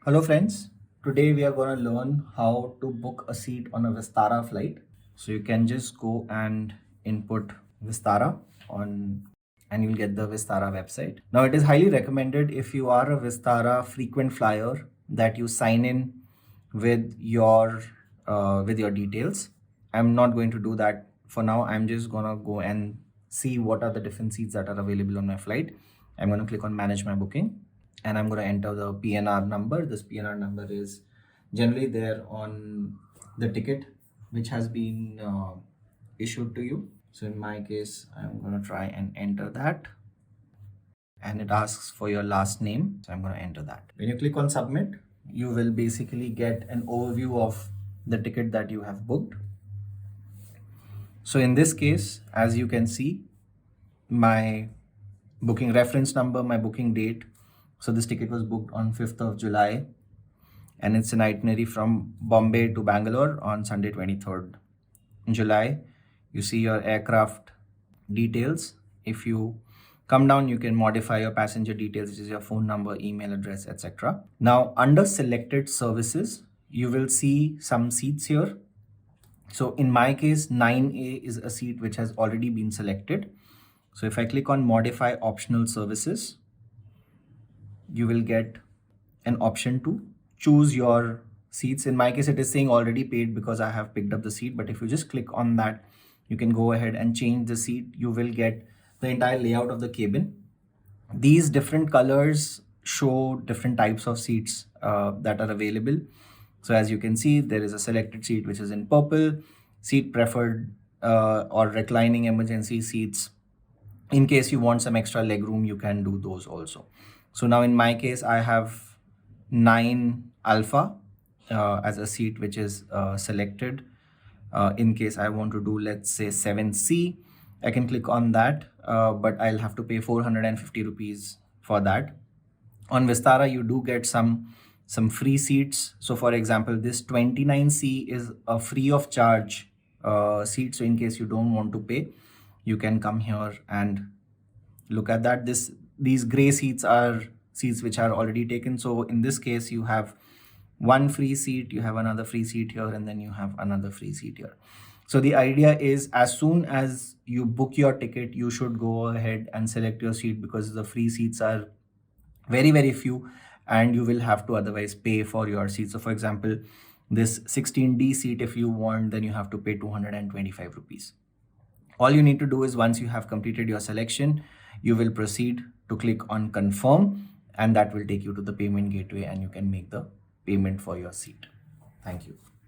Hello friends, today we are going to learn how to book a seat on a Vistara flight. So you can just go and input Vistara on and you'll get the Vistara website. Now it is highly recommended if you are a Vistara frequent flyer that you sign in with your details. I'm not going to do that for now. I'm just going to go and see what are the different seats that are available on my flight. I'm going to click on manage my booking and I'm going to enter the PNR number. This PNR number is generally there on the ticket which has been issued to you. So in my case, I'm going to try and enter that, and it asks for your last name. So I'm going to enter that. When you click on submit, you will basically get an overview of the ticket that you have booked. So in this case, as you can see, my booking reference number, my booking date. So this ticket was booked on 5th of July and it's an itinerary from Bombay to Bangalore on Sunday 23rd July. You see your aircraft details. If you come down, you can modify your passenger details, which is your phone number, email address, etc. Now under selected services, you will see some seats here. So in my case, 9A is a seat which has already been selected. So if I click on modify optional services, you will get an option to choose your seats. In my case, it is saying already paid because I have picked up the seat. But if you just click on that, you can go ahead and change the seat. You will get the entire layout of the cabin. These different colors show different types of seats that are available. So as you can see, there is a selected seat which is in purple, seat preferred or reclining emergency seats. In case you want some extra leg room, you can do those also. So now in my case, I have 9 Alpha as a seat which is selected. In case I want to do, let's say 7C, I can click on that, but I'll have to pay 450 rupees for that. On Vistara, you do get some free seats. So for example, this 29C is a free of charge seat. So in case you don't want to pay, you can come here and look at that. These gray seats are seats which are already taken. So in this case, you have one free seat, you have another free seat here, and then you have another free seat here. So the idea is as soon as you book your ticket, you should go ahead and select your seat because the free seats are very, very few and you will have to otherwise pay for your seat. So for example, this 16D seat, if you want, then you have to pay 225 rupees. All you need to do is once you have completed your selection, you will proceed to click on confirm, and that will take you to the payment gateway and you can make the payment for your seat. Thank you.